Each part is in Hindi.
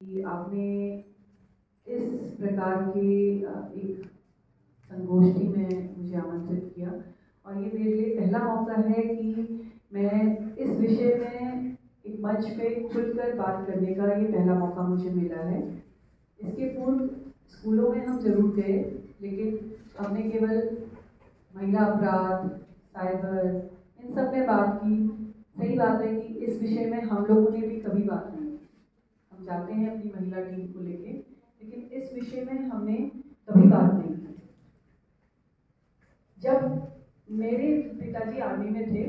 कि आपने इस प्रकार के एक संगोष्ठी में मुझे आमंत्रित किया और ये मेरे लिए पहला मौका है कि मैं इस विषय में एक मंच पे खुलकर बात करने का ये पहला मौका मुझे मिला है। इसके पूर्व स्कूलों में हम जरूर गए, लेकिन हमने केवल महिला अपराध, साइबर, इन सब में बात की। सही बात है कि इस विषय में हम लोगों ने भी कभी बात नहीं की। हम जाते हैं अपनी महिला टीम को लेके, लेकिन इस विषय में हमने कभी बात नहीं की। जब मेरे पिताजी आर्मी में थे,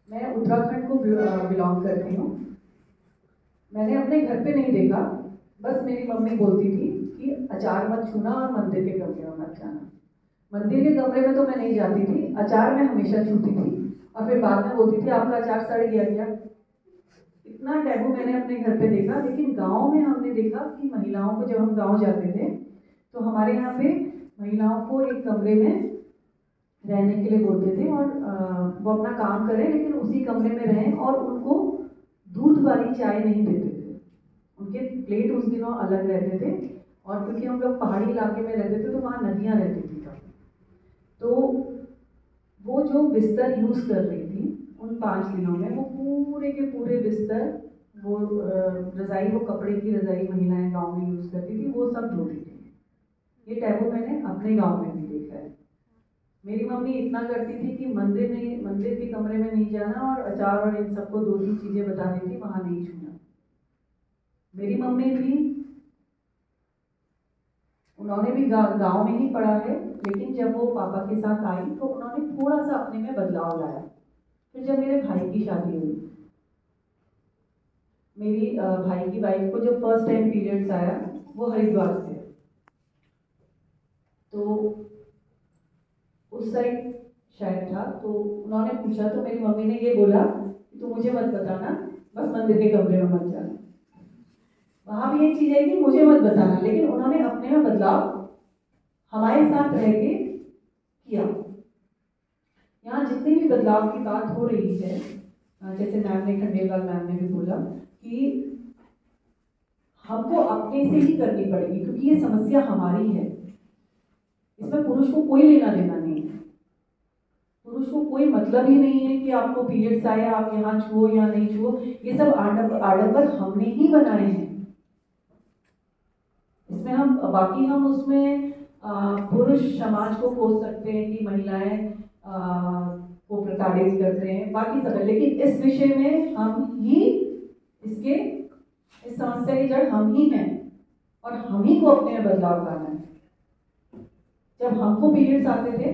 मैं उत्तराखंड को बिलोंग करती हूँ। मैंने अपने घर पे नहीं देखा, बस मेरी मम्मी बोलती थी कि अचार मत छूना और मंदिर के कमरे में मत जाना। मंदिर के कमरे में तो मैं नहीं जाती थी, अचार में हमेशा छूती थी और फिर बाद में बोलती थी आपका अचार सड़ गया क्या। इतना टैबू मैंने अपने घर पे देखा। लेकिन गांव में हमने देखा कि महिलाओं को, जब हम गांव जाते थे तो हमारे यहाँ पे महिलाओं को एक कमरे में रहने के लिए बोलते थे और वो अपना काम करें, लेकिन उसी कमरे में रहें और उनको दूध वाली चाय नहीं देते थे। उनके प्लेट उस दिनों अलग रहते थे और क्योंकि हम लोग पहाड़ी इलाके में रहते थे तो वहाँ नदियाँ रहती थी तो वो जो बिस्तर यूज कर रही थी उन 5 दिनों में, वो पूरे के पूरे बिस्तर, वो रजाई, वो कपड़े की रजाई महिलाएं गांव में यूज करती थी, वो सब धोती थी। ये टैबू मैंने अपने गांव में भी देखा है। मेरी मम्मी इतना करती थी कि मंदिर के कमरे में नहीं जाना और अचार और इन सबको 2-3 चीजें बतानी थी, वहां नहीं छूना। मेरी मम्मी भी, उन्होंने भी गांव में ही पढ़ा है, लेकिन जब वो पापा के साथ आई तो उन्होंने थोड़ा सा अपने में बदलाव लाया। फिर जब मेरे भाई की शादी हुई, मेरी भाई की वाइफ को जब फर्स्ट टाइम पीरियड्स आया, वो हरिद्वार से, तो उस साइड शायद था, तो उन्होंने पूछा तो मेरी मम्मी ने ये बोला कि तू मुझे मत बताना, बस मंदिर के कमरे में मत जाना। वहां भी एक चीज है कि मुझे मत बताना, लेकिन उन्होंने अपने में बदलाव हमारे साथ रह के किया। यहाँ जितनी भी बदलाव की बात हो रही है, जैसे मैम ने, खंडेलवाल मैम ने भी बोला कि हमको अपने से ही करनी पड़ेगी, क्योंकि ये समस्या हमारी है। इसमें पुरुष को कोई लेना देना नहीं है। पुरुष को कोई मतलब ही नहीं है कि आपको पीरियड्स आए आप यहाँ छुओ या नहीं छुओ। ये सब आडंबर हमने ही बनाए हैं। इसमें हम बाकी हम उसमें पुरुष समाज को कोस सकते हैं कि महिलाएं को प्रताड़ित करते हैं, बाकी सब, लेकिन इस विषय में हम ही इस समस्या की जड़ हम ही हैं और हम ही को अपने में बदलाव लाना है। जब हमको पीरियड्स आते थे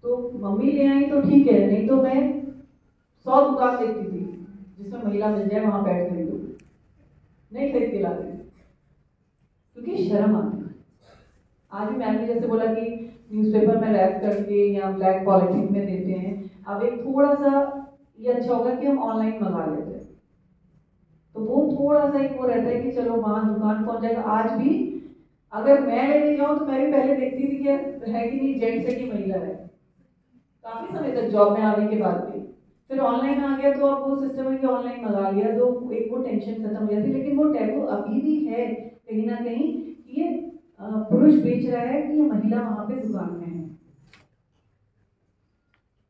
तो मम्मी ले आई तो ठीक है, नहीं तो मैं 100 दुकान देखती थी जिसमें महिला मिल जाए, वहां बैठ खरीदो, नहीं खरीद के लाते क्योंकि शर्म आती है। आज भी मैंने जैसे बोला कि न्यूज़पेपर में रैप करके या ब्लैक पॉलिथीन में देते हैं, अब एक थोड़ा सा ये अच्छा होगा कि हम ऑनलाइन मंगा लेते हैं, तो वो थोड़ा सा एक वो रहता है कि चलो वहां दुकान पहुंच जाएगा। आज भी अगर मैं लेने जाऊं तो मैं भी पहले देखती थी कि है कि नहीं, जेंट्स है कि महिला है, काफी समय तक जॉब में आने के बाद भी। फिर ऑनलाइन आ गया तो अब वो सिस्टम है कि ऑनलाइन मंगा लिया तो एक वो टेंशन खत्म हो जाती है। लेकिन वो टैबू अभी भी है कहीं ना कहीं कि ये पुरुष बेच रहा है कि ये महिला वहां पे दुकान में है।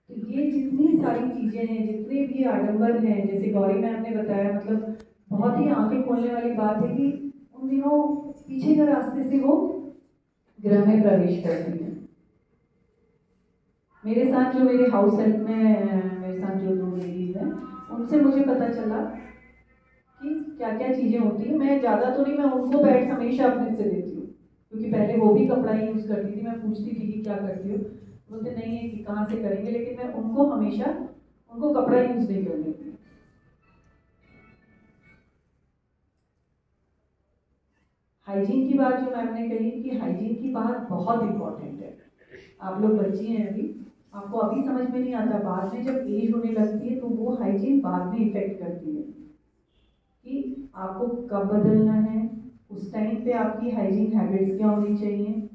तो ये जितनी सारी चीजें हैं, जितने भी आडंबर हैं, जैसे गौरी मैम ने बताया, मतलब बहुत ही आंखें खोलने वाली बात है कि उन दिनों पीछे के रास्ते से वो गृह में प्रवेश करती है। मेरे साथ जो मेरे हाउस हेल्प में मेरे साथ जो 2 लेडीज हैं, उनसे मुझे पता चला कि क्या क्या चीजें होती है। मैं ज्यादा तो नहीं, मैं उनको पैड्स हमेशा अपने से देती हूँ, क्योंकि पहले वो भी कपड़ा यूज करती थी। मैं पूछती थी कि क्या करती हो, बोलते नहीं है कि कहाँ से करेंगे, लेकिन मैं उनको हमेशा उनको कपड़ा यूज नहीं करने देती। हाइजीन की बात जो मैम ने कही कि हाइजीन की बात बहुत इंपॉर्टेंट है। आप लोग बच्ची हैं अभी, आपको अभी समझ में नहीं आता, बाद में जब एज होने लगती है तो वो हाइजीन बाद में इफेक्ट करती है कि आपको कब बदलना है, उस टाइम पे आपकी हाइजीन हैबिट्स क्या होनी चाहिए।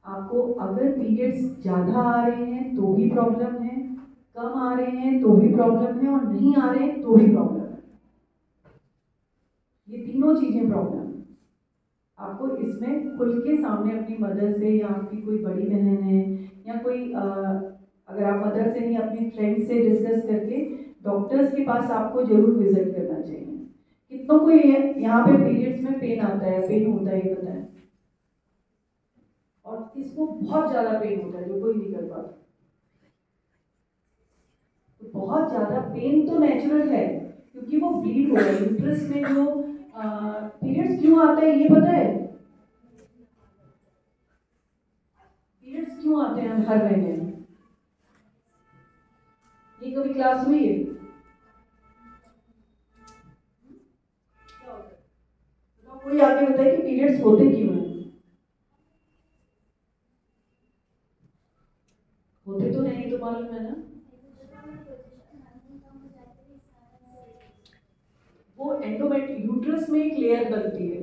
आपको अगर पीरियड्स ज़्यादा आ रहे हैं तो भी प्रॉब्लम है, कम आ रहे हैं तो भी प्रॉब्लम है, और नहीं आ रहे हैं तो भी प्रॉब्लम है। ये तीनों चीज़ें प्रॉब्लम। आपको इसमें खुल के सामने अपनी मदर से या आपकी कोई बड़ी बहन है या कोई अगर आप मदर से नहीं अपनी फ्रेंड से डिस्कस करके डॉक्टर्स के पास आपको जरूर विजिट करना चाहिए। कितनों को यहाँ पे पीरियड्स में पेन आता है, पेन होता है, ये पता है? और किसको बहुत ज़्यादा पेन होता है जो कोई नहीं कर पाता। तो बहुत ज़्यादा पेन तो नेचुरल है क्योंकि वो ब्लीड हो रहा है। यूट्रस में जो पीरियड्स क्यों आता है ये पता है? पीरियड्स क्यों आते हैं हर महीने में? ये कभी क्लास हुई है? तो कोई आगे बताए कि पीरियड्स होते क्यों हैं? होते तो नहीं तो मालूम है ना। वो एंडोमेट्रियम यूट्रस में एक लेयर बनती है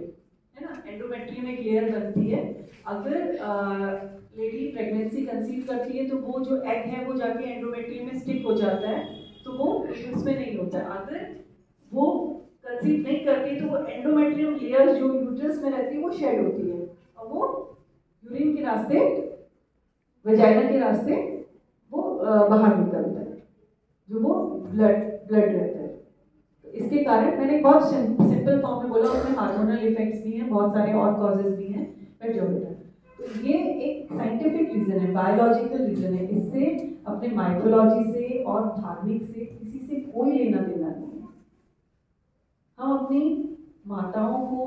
ना, एंडोमेट्रियम एक लेयर बनती है। अगर लेडी प्रेगनेंसी कंसीव करती है तो वो जो एग है वो जाके एंडोमेट्रियम में स्टिक हो जाता है, तो वो यूट्रस में नहीं होता। अगर वो कंसीव नहीं करती तो वो एंडोमेट्रियम लेयर जो यूट्रस में रहती है वो शेड होती है और वो यूरिन के रास्ते, वजाइना के रास्ते वो बाहर निकलता है, जो वो ब्लड रहता है। तो इसके कारण मैंने बहुत सिंपल फॉर्म में बोला, उसमें हार्मोनल इफेक्ट्स भी हैं, बहुत सारे और कॉजेज भी हैं, बट जो बेटा तो ये एक साइंटिफिक रीजन है, बायोलॉजिकल रीजन है। इससे अपने माइथोलॉजी से और धार्मिक से किसी से कोई लेना देना नहीं है। हम अपनी माताओं को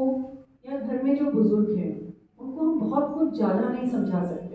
या घर में जो बुजुर्ग हैं उनको हम बहुत कुछ ज़्यादा नहीं समझा सकते।